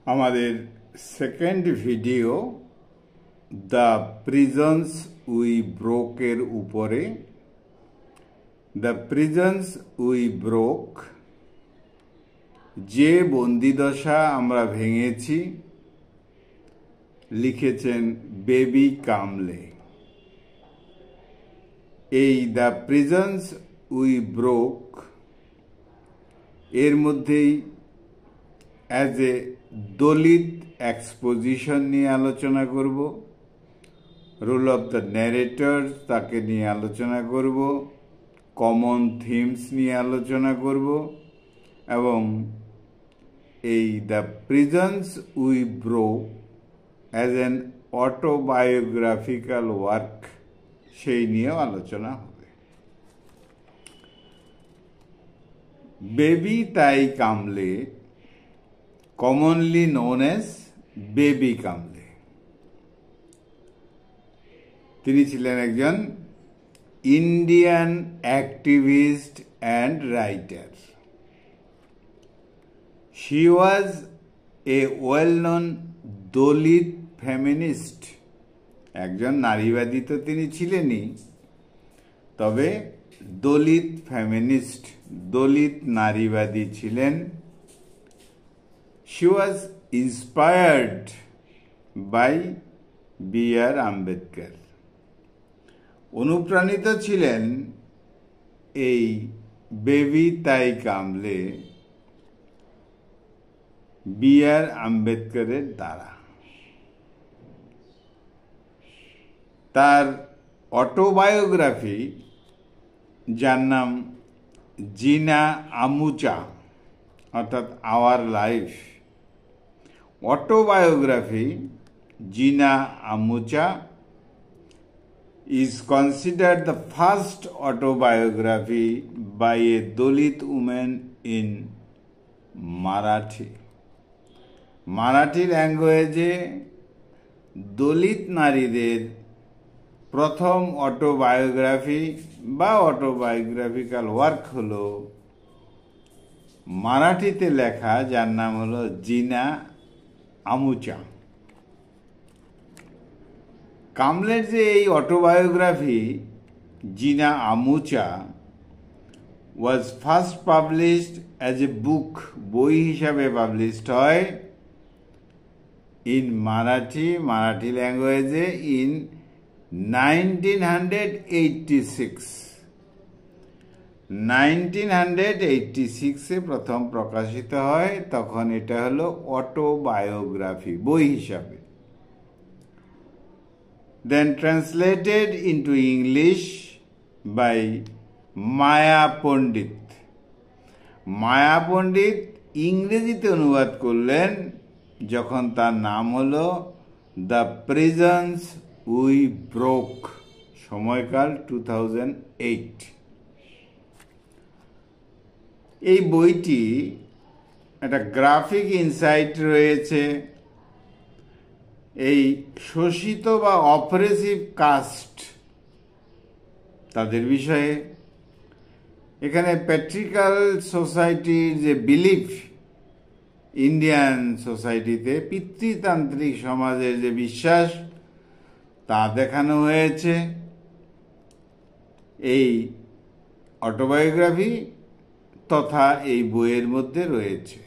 আমাদের second video the prisons we broke এর উপরে। দ্য প্রিজনস উই ব্রোক, যে বন্দিদশা আমরা ভেঙেছি, লিখেছেন বেবি কামলে। এই দ্য প্রিজনস উই ব্রোক এর মধ্যেই অ্যাজ এ দলিত এক্সপোজিশন নিয়ে আলোচনা করব, রোল অফ দ্য ন্যারেটর তাকে নিয়ে আলোচনা করব, কমন থিমস নিয়ে আলোচনা করব এবং এই the prisons we broke as an autobiographical work সেই নিয়েও আলোচনা হবে। বেবি তাই কামলে, commonly known as বেবি কামলে, তিনি ছিলেন একজন Indian activist and writer. She was a well-known Dalit feminist. একজন নারীবাদী তো তিনি ছিলেনই, তবে দলিত ফেমিনিস্ট, দলিত নারীবাদী ছিলেন। She was inspired by B.R. Ambedkar. অনুপ্রাণিত ছিলেন এই বেবি তাই কামলে B.R. আম্বেদকরের দ্বারা। তার অটোবায়োগ্রাফি, যার নাম জিনা আমুচা অর্থাৎ our life, autobiography Jina Amucha is considered the first autobiography by a Dalit woman in Marathi. Marathi ল্যাঙ্গুয়েজে দলিত নারীদের প্রথম অটোবায়োগ্রাফি বা অটোবায়োগ্রাফিক্যাল ওয়ার্ক হলো মারাঠিতে লেখা, যার নাম হলো জিনা আমুচা। কামলের যে এই autobiography Jina Amucha was first published as a book, বই হিসাবে পাবলিশড হয় ইন মারাঠি, মারাঠি ল্যাঙ্গুয়েজে ইন 1986। 1986 প্রথম প্রকাশিত হয়, তখন এটা হলো অটোবায়োগ্রাফি বই হিসাবে। দেন ট্রান্সলেটেড ইন্টু ইংলিশ বাই মায়া পণ্ডিত। মায়া পণ্ডিত ইংরেজিতে অনুবাদ করলেন যখন তার নাম হলো দ্য প্রিজনস উই ব্রোক, সময়কাল 2008। এই বইটি একটা গ্রাফিক ইনসাইট রয়েছে এই শোষিত বা অপারেসিভ কাস্ট তাদের বিষয়ে। এখানে প্যাট্রিকাল সোসাইটির যে বিলিফ, ইন্ডিয়ান সোসাইটিতে পিতৃতান্ত্রিক সমাজের যে বিশ্বাস, তা দেখানো হয়েছে এই অটোবায়োগ্রাফি তথা এই বইয়ের মধ্যে রয়েছে।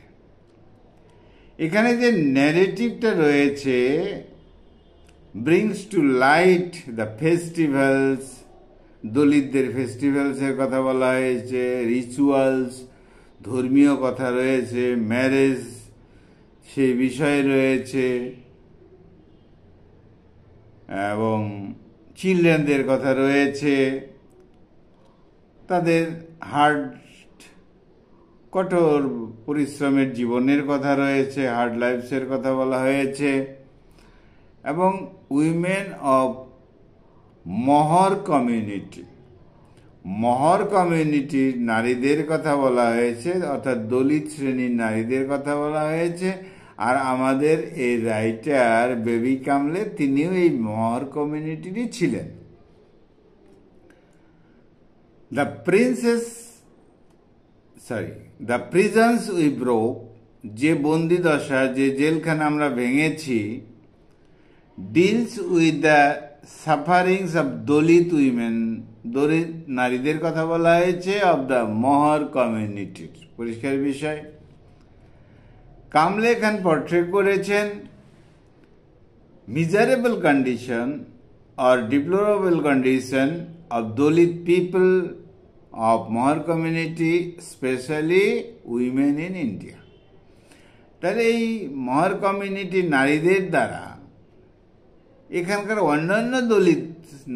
এখানে যে ন্যারেটিভটা রয়েছে brings to light the festivals, দলিতদের ফেস্টিভ্যালসের কথা বলা হয়েছে, রিচুয়ালস, ধর্মীয় কথা রয়েছে, ম্যারেজ সেই বিষয়ে রয়েছে এবং চিলড্রেনদের কথা রয়েছে, তাদের হার্ড কঠোর পরিশ্রমের জীবনের কথা রয়েছে, হার্ড লাইফসের কথা বলা হয়েছে এবং উইমেন অফ মহর কমিউনিটি, মহর কমিউনিটির নারীদের কথা বলা হয়েছে, অর্থাৎ দলিত শ্রেণীর নারীদের কথা বলা হয়েছে। আর আমাদের এই রাইটার বেবি কামলে তিনিও এই মহর কমিউনিটিরই ছিলেন। দ্য প্রিজনস উই ব্রোক যে বন্দি দশা, যে জেলখানা আমরা ভেঙেছি, deals with the sufferings of Dalit women, Dalit নারীদের কথা বলা হয়েছে, অব দ্য মহর কমিউনিটির, পরিষ্কার বিষয়। কামলে খান পোর্ট্রে করেছেন miserable condition or deplorable condition of Dalit people of Mahar community, especially women in India. তাহলে এই মহর কমিউনিটি নারীদের দ্বারা এখানকার অন্যান্য দলিত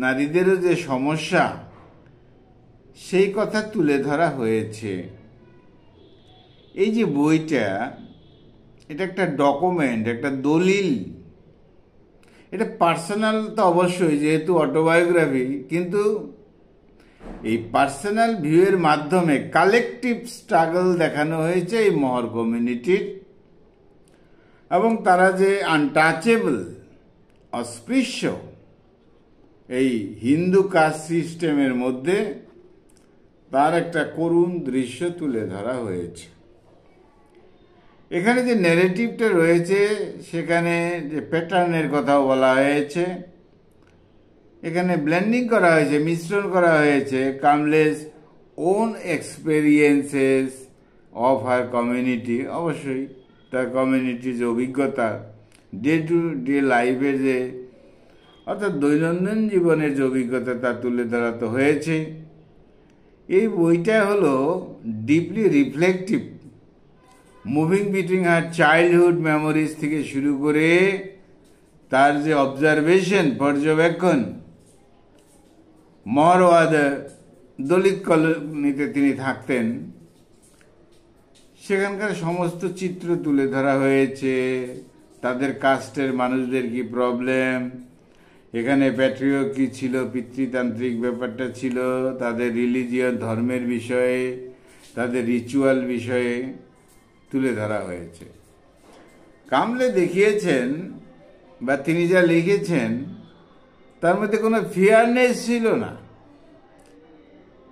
নারীদেরও যে সমস্যা, সেই কথা তুলে ধরা হয়েছে। এই যে বইটা, এটা একটা ডকুমেন্ট, একটা দলিল। এটা পার্সোনাল তো অবশ্যই, যেহেতু অটোবায়োগ্রাফি, কিন্তু এই পার্সোনাল ভিউয়ের মাধ্যমে কালেকটিভ স্ট্রাগল দেখানো হয়েছে এই মহর কমিউনিটির, এবং তারা যে আনটাচেবল, অস্পৃশ্য এই হিন্দু কাস্ট সিস্টেমের মধ্যে, তার একটা করুণ দৃশ্য তুলে ধরা হয়েছে। এখানে যে ন্যারেটিভটা রয়েছে, সেখানে যে প্যাটার্নের কথাও বলা হয়েছে, এখানে ব্লেন্ডিং করা হয়েছে, মিশ্রণ করা হয়েছে Kamble's own experiences of her community. অবশ্যই তার কমিউনিটির যে অভিজ্ঞতা, ডে টু ডে লাইফের যে, অর্থাৎ দৈনন্দিন জীবনের যে অভিজ্ঞতা, তা তুলে ধরা তো হয়েছে। এই বইটা হলো deeply reflective, moving between her childhood memories থেকে শুরু করে তার যে অবজারভেশন, পর্যবেক্ষণ, মহরওয়াদ দলিত কলোনিতে তিনি থাকতেন, সেখানকার সমস্ত চিত্র তুলে ধরা হয়েছে। তাদের কাস্টের মানুষদের কি প্রবলেম, এখানে প্যাট্রিয়র্কি ছিল, পিতৃতান্ত্রিক ব্যাপারটা ছিল, তাদের রিলিজিয়াস ধর্মের বিষয়ে, তাদের রিচুয়াল বিষয়ে তুলে ধরা হয়েছে। কামলে দেখিয়েছেন, বা তিনি যা লিখেছেন, তার মধ্যে কোনো ফিয়ারনেস ছিল না,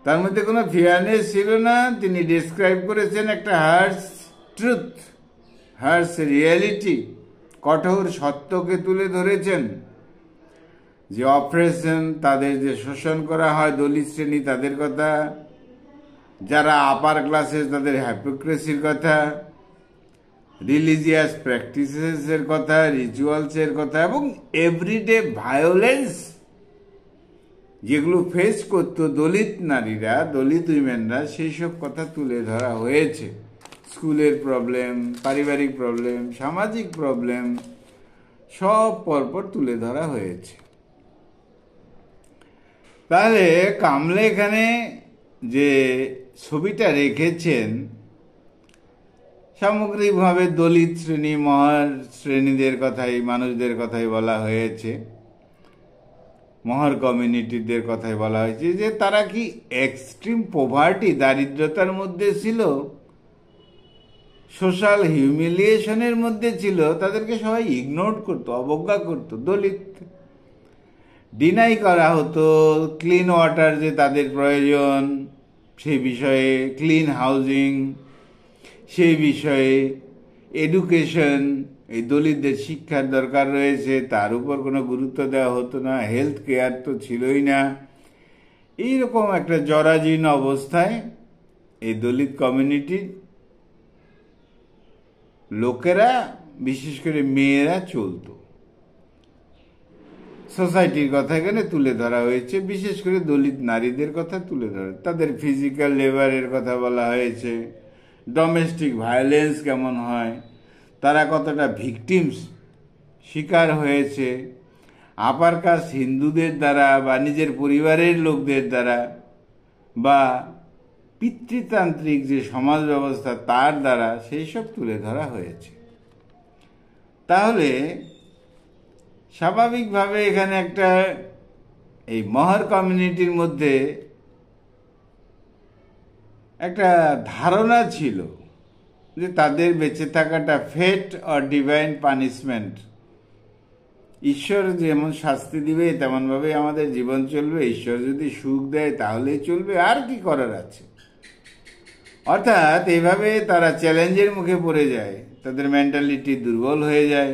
তার মধ্যে কোনো ফিয়ারনেস ছিল না। তিনি ডিসক্রাইব করেছেন একটা হার্স ট্রুথ, হার্স রিয়েলিটি, কঠোর সত্যকে তুলে ধরেছেন। যে অপারেশন, তাদের যে শোষণ করা হয় দলিত শ্রেণী, তাদের কথা, যারা আপার ক্লাসে তাদের হ্যাপোক্রেসির কথা, রিলিজিয়াস প্র্যাকটিসেসের কথা, রিচুয়ালসের কথা, এবং এভরিডে ভায়োলেন্স যেগুলো ফেস করতো দলিত নারীরা, দলিত উইমেনরা, সেই সব কথা তুলে ধরা হয়েছে। স্কুলের প্রবলেম, পারিবারিক প্রবলেম, সামাজিক প্রবলেম, সব পরপর তুলে ধরা হয়েছে। তাহলে কামলে এখানে যে ছবিটা রেখেছেন, সামগ্রিকভাবে দলিত শ্রেণী, মহর শ্রেণীদের কথাই, মানুষদের কথাই বলা হয়েছে, মহর কমিউনিটিদের কথাই বলা হয়েছে, যে তারা কি এক্সট্রিম পভার্টি, দারিদ্রতার মধ্যে ছিল, সোশ্যাল হিউমিলিয়েশনের মধ্যে ছিল, তাদেরকে সবাই ইগনোর করতো, অবজ্ঞা করতো। দলিত ডিনাই করা হতো ক্লিন ওয়াটার যে তাদের প্রয়োজন, সেই বিষয়ে, ক্লিন হাউজিং সেই বিষয়ে, এডুকেশন, এই দলিতদের শিক্ষার দরকার রয়েছে, তার উপর কোনো গুরুত্ব দেওয়া হতো না, হেলথ কেয়ার তো ছিলই না। এইরকম একটা জরাজীর্ণ অবস্থায় এই দলিত কমিউনিটির লোকেরা, বিশেষ করে মেয়েরা চলতো। সোসাইটির কথা এখানে তুলে ধরা হয়েছে, বিশেষ করে দলিত নারীদের কথা তুলে ধরা, তাদের ফিজিক্যাল লেবারের কথা বলা হয়েছে, ডোমেস্টিক ভায়োলেন্স কেমন হয়, তারা কতটা ভিকটিমস শিকার হয়েছে আপার কাস্ট হিন্দুদের দ্বারা, বা নিজের পরিবারের লোকদের দ্বারা, বা পিতৃতান্ত্রিক যে সমাজ ব্যবস্থা তার দ্বারা, সেই সব তুলে ধরা হয়েছে। তাহলে স্বাভাবিকভাবে এখানে একটা এই মহর কমিউনিটির মধ্যে একটা ধারণা ছিল যে তাদের বেঁচে থাকাটা ফেট অর ডিভাইন পানিশমেন্ট, ঈশ্বর যেমন শাস্তি দিবে তেমনভাবে আমাদের জীবন চলবে, ঈশ্বর যদি সুখ দেয় তাহলেই চলবে, আর কি করার আছে। অর্থাৎ এইভাবে তারা চ্যালেঞ্জের মুখে পড়ে যায়, তাদের মেন্টালিটি দুর্বল হয়ে যায়,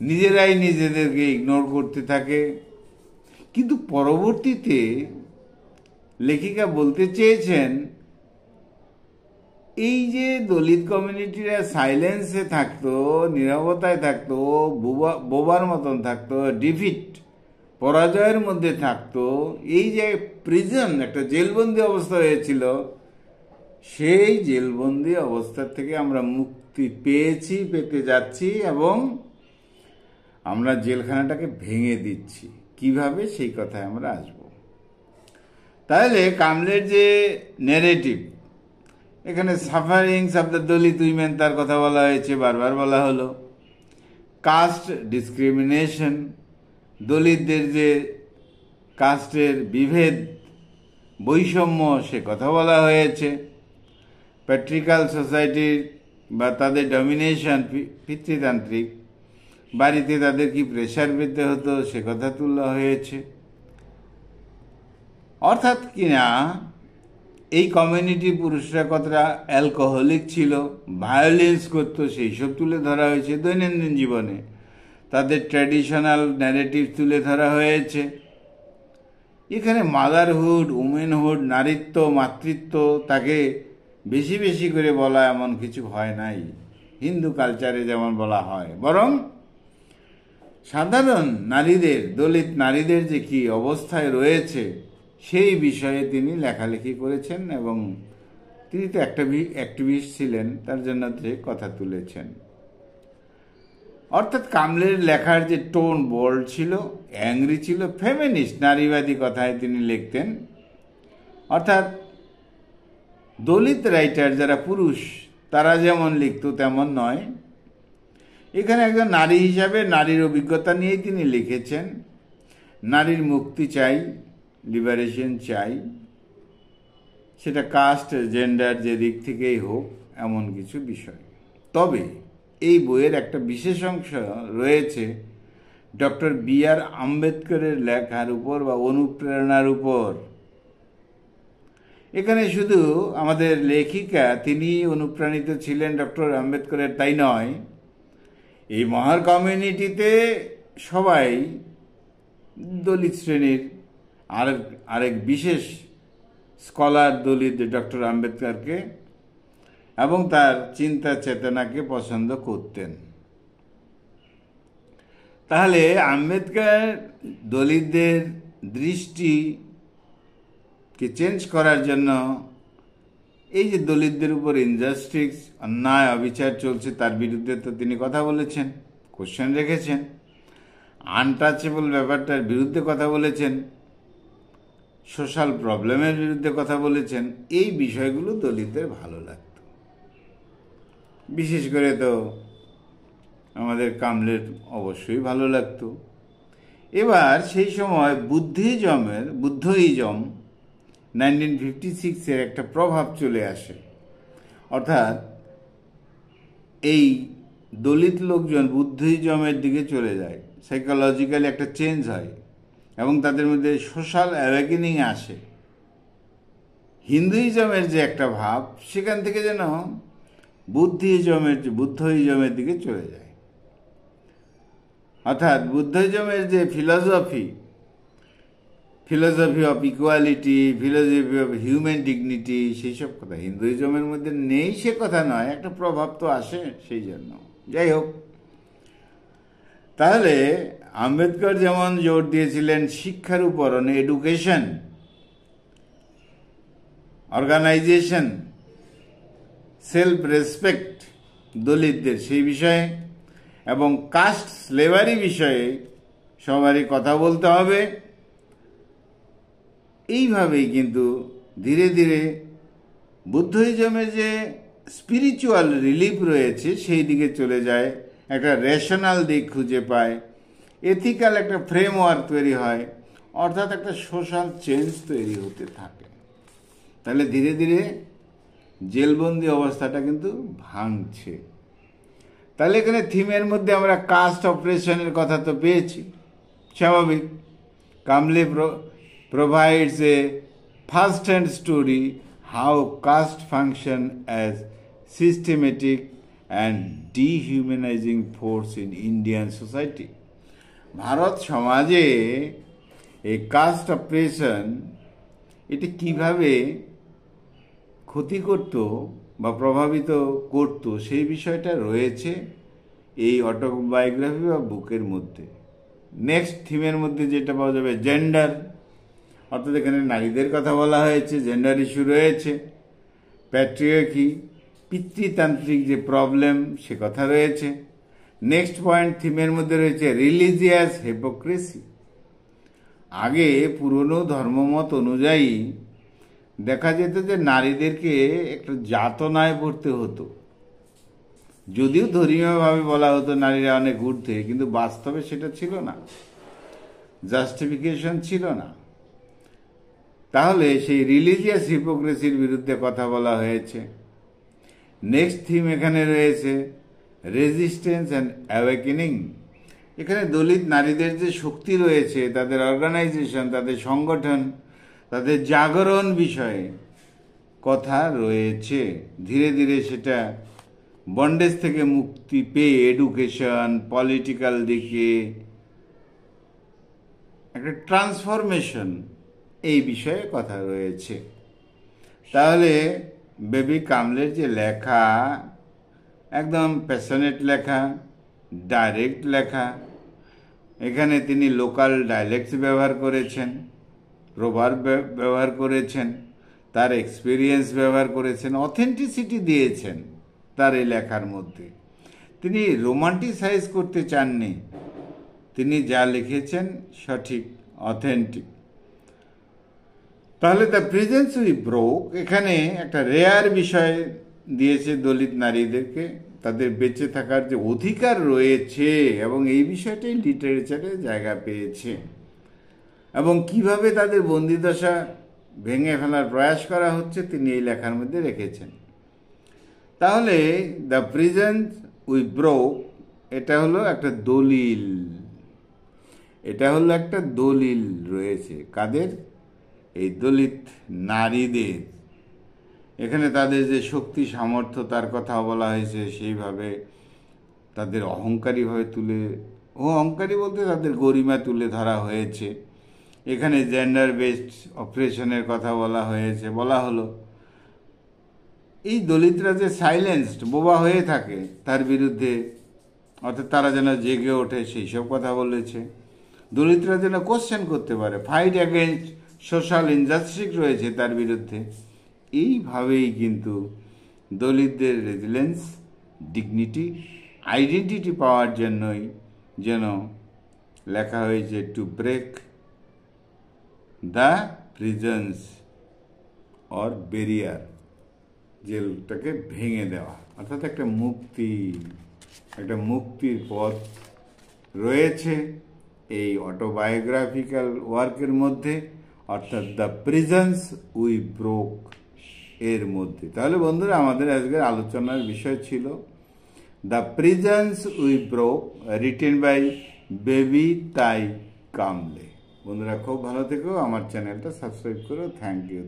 নিজেরাই নিজেদেরকে ইগনোর করতে থাকে। কিন্তু পরবর্তীতে লেখিকা বলতে চেয়েছেন, এই যে দলিত কমিউনিটিরা সাইলেন্সে থাকতো, নীরবতায় থাকতো, বোবার মতন থাকতো, ডিফিট পরাজয়ের মধ্যে থাকতো, এই যে প্রিজন একটা জেলবন্দি অবস্থা হয়েছিল, সেই জেলবন্দি অবস্থা থেকে আমরা মুক্তি পেয়েছি, পেতে যাচ্ছি, এবং আমরা জেলখানাটাকে ভেঙে দিচ্ছি। কিভাবে, সেই কথায় আমরা আসব। তাহলে কামলের যে ন্যারেটিভ, এখানে sufferings of the Dalit women তার কথা বলা হয়েছে, বারবার বলা হলো। কাস্ট ডিসক্রিমিনেশন, দলিতদের যে কাস্টের বিভেদ, বৈষম্য, সে কথা বলা হয়েছে। প্যাট্রিকাল সোসাইটির বা তাদের ডমিনেশন, পিতৃতান্ত্রিক, বাড়িতে তাদের কি প্রেশার পেতে হতো, সে কথা তোলা হয়েছে। অর্থাৎ কিনা এই কমিউনিটি পুরুষরা কতটা অ্যালকোহলিক ছিল, ভায়োলেন্স করতো, সেই সব তুলে ধরা হয়েছে। দৈনন্দিন জীবনে তাদের ট্র্যাডিশনাল ন্যারেটিভ তুলে ধরা হয়েছে। এখানে মাদারহুড, উমেনহুড, নারীত্ব, মাতৃত্ব, তাকে বেশি বেশি করে বলা এমন কিছু হয় নাই হিন্দু কালচারে যেমন বলা হয়, বরং সাধারণ নারীদের, দলিত নারীদের যে কি অবস্থায় রয়েছে সেই বিষয়ে তিনি লেখালেখি করেছেন, এবং তিনি তো অ্যাক্টিভিস্ট ছিলেন, তার জন্য যে কথা তুলেছেন। অর্থাৎ কামলের লেখার যে টোন বোল্ড ছিল, অ্যাংরি ছিল, ফেমিনিস্ট, নারীবাদী কথায় তিনি লিখতেন। অর্থাৎ দলিত রাইটার যারা পুরুষ, তারা যেমন লিখত তেমন নয়। এখানে একজন নারী হিসাবে নারীর অভিজ্ঞতা নিয়েই তিনি লিখেছেন। নারীর মুক্তি চাই, লিবারেশন চাই, সেটা কাস্ট, জেন্ডার যে দিক থেকেই হোক, এমন কিছু বিষয়। তবে এই বইয়ের একটা বিশেষ অংশ রয়েছে ডক্টর বি.আর. আম্বেদকরের লেখার উপর বা অনুপ্রেরণার উপর। এখানে শুধু আমাদের লেখিকা তিনি অনুপ্রাণিত ছিলেন ডক্টর আম্বেদকরের, তাই নয়, এই মহার কমিউনিটিতে সবাই দলিত শ্রেণীর আরেক বিশেষ স্কলার দলিত ডক্টর আম্বেদকরকে এবং তার চিন্তা চেতনাকে পছন্দ করতেন। তাহলে আম্বেদকর দলিতদের দৃষ্টিকে চেঞ্জ করার জন্য, এই যে দলিতদের উপর ইনজাস্টিস, অন্যায়, অবিচার চলছে, তার বিরুদ্ধে তো তিনি কথা বলেছেন, কোশ্চেন রেখেছেন। আনটাচেবল ব্যাপারটার বিরুদ্ধে কথা বলেছেন, সোশ্যাল প্রবলেমের বিরুদ্ধে কথা বলেছেন। এই বিষয়গুলো দলিতদের ভালো লাগত, বিশেষ করে তো আমাদের কামলের অবশ্যই ভালো লাগতো। এবার সেই সময় বুদ্ধিজম 1956-এর একটা প্রভাব চলে আসে। অর্থাৎ এই দলিত লোকজন বুদ্ধিজমের দিকে চলে যায়, সাইকোলজিক্যালি একটা চেঞ্জ হয় এবং তাদের মধ্যে সোশ্যাল অ্যাওয়েকেনিং আসে। হিন্দুইজমের যে একটা ভাব, সেখান থেকে যেন বুদ্ধিজমের দিকে চলে যায়। অর্থাৎ বুদ্ধিজমের যে philosophy of equality, philosophy of human dignity, সেই সব কথা হিন্দুইজমের মধ্যে নেই, সে কথা নয়, একটা প্রভাব তো আসে সেই জন্য। যাই হোক, তাহলে আম্বেদকর যেমন জোর দিয়েছিলেন শিক্ষার উপর, এডুকেশন, অর্গানাইজেশন, সেলফ রেসপেক্ট দলিতদের সেই বিষয়ে, এবং কাস্ট স্লেভারি বিষয়ে সবারই কথা বলতে হবে। এইভাবেই কিন্তু ধীরে ধীরে বুদ্ধিজমের যে স্পিরিচুয়াল রিলিফ রয়েছে সেই দিকে চলে যায়, একটা রেশনাল দিক খুঁজে পায়, এথিক্যাল একটা ফ্রেমওয়ার্ক তৈরি হয়, অর্থাৎ একটা সোশ্যাল চেঞ্জ তৈরি হতে থাকে। তাহলে ধীরে ধীরে জেলবন্দি অবস্থাটা কিন্তু ভাঙছে। তাহলে এখানে থিমের মধ্যে আমরা কাস্ট অপারেশনের কথা তো পেয়েছি, স্বাভাবিক। কামলে provides a first-hand story how caste function as systematic and dehumanizing force in Indian society. Bharat সমাজে এই কাস্ট অপারেশন এটি কিভাবে ক্ষতি করত বা প্রভাবিত করত সেই বিষয়টা রয়েছে এই অটোবায়োগ্রাফি বা বুকের মধ্যে। নেক্সট থিমের মধ্যে যেটা পাওয়া যাবে জেন্ডার, অর্থাৎ এখানে নারীদের কথা বলা হয়েছে, জেন্ডার ইস্যু রয়েছে। প্যাট্রিয়ার্কি, পিতৃতান্ত্রিক যে প্রবলেম সে কথা রয়েছে। নেক্সট পয়েন্ট থিমের মধ্যে রয়েছে রিলিজিয়াস হিপোক্রেসি। আগে পুরনো ধর্মমত অনুযায়ী দেখা যেত যে নারীদেরকে একটা যাতনায় পড়তে হতো, যদিও ধর্মীয়ভাবে বলা হতো নারীরা অনেক ঊর্ধ্বে, কিন্তু বাস্তবে সেটা ছিল না, জাস্টিফিকেশন ছিল না। তাহলে সেই রিলিজিয়াস হিপোক্রেসির বিরুদ্ধে কথা বলা হয়েছে। নেক্সট থিম এখানে রয়েছে রেজিস্ট্যান্স অ্যান্ড অ্যাওয়েকেনিং। এখানে দলিত নারীদের যে শক্তি রয়েছে, তাদের অর্গানাইজেশন, তাদের সংগঠন, তাদের জাগরণ বিষয়ে কথা রয়েছে। ধীরে ধীরে সেটা বন্ডেজ থেকে মুক্তি পেয়ে এডুকেশন, পলিটিক্যাল দিকে একটা ট্রান্সফরমেশন, এই বিষয়ে কথা রয়েছে। তাহলে বেবি কামলের যে লেখা, একদম প্যাশনেট লেখা, ডাইরেক্ট লেখা। এখানে তিনি লোকাল ডায়ালেক্টস ব্যবহার করেছেন, প্রভার্ব ব্যবহার করেছেন, তার এক্সপিরিয়েন্স ব্যবহার করেছেন, অথেন্টিসিটি দিয়েছেন তার এই লেখার মধ্যে। তিনি রোমান্টিসাইজ করতে চাননি, তিনি যা লিখেছেন সঠিক, অথেন্টিক। তাহলে দ্য প্রেজেন্স উই ব্রোক এখানে একটা রেয়ার বিষয় দিয়েছে দলিত নারীদেরকে, তাদের বেঁচে থাকার যে অধিকার রয়েছে, এবং এই বিষয়টাই লিটারেচারে জায়গা পেয়েছে, এবং কিভাবে তাদের বন্দিদশা ভেঙে ফেলার প্রয়াস করা হচ্ছে তিনি এই লেখার মধ্যে রেখেছেন। তাহলে দ্য প্রেজেন্স উই ব্রোক এটা হলো একটা দলিল, এটা হলো একটা দলিল রয়েছে কাদের? এই দলিত নারীদের। এখানে তাদের যে শক্তি সামর্থ্য তার কথা বলা হয়েছে, সেইভাবে তাদের অহংকারীভাবে অহংকারী বলতে তাদের গরিমা তুলে ধরা হয়েছে। এখানে জেন্ডার বেসড অপারেশনের কথা বলা হয়েছে। বলা হলো এই দলিতরা যে সাইলেন্সড, বোবা হয়ে থাকে, তার বিরুদ্ধে, অর্থাৎ তারা যেন জেগে ওঠে সেই সব কথা বলেছে। দলিতরা যেন কোশ্চেন করতে পারে, ফাইট অ্যাগেনস্ট সোশ্যাল ইনজাস্টিস রয়েছে তার বিরুদ্ধে। এইভাবেই কিন্তু দলিতদের রেজিলেন্স, ডিগনিটি, আইডেন্টিটি পাওয়ার জন্যই যেন লেখা হয়েছে to break the prisons or barrier, জেলটাকে ভেঙে দেওয়া, অর্থাৎ একটা মুক্তির পথ রয়েছে এই অটোবায়োগ্রাফিক্যাল ওয়ার্কের মধ্যে, অর্থাৎ দ্য প্রিজন্স উই ব্রোক এর মধ্যে। তাহলে বন্ধুরা, আমাদের আজকের আলোচনার বিষয় ছিল the prisons we broke, written bye baby তাই কামলে। বন্ধুরা খুব ভালো থেকো, আমার চ্যানেলটা সাবস্ক্রাইব করো। Thank you.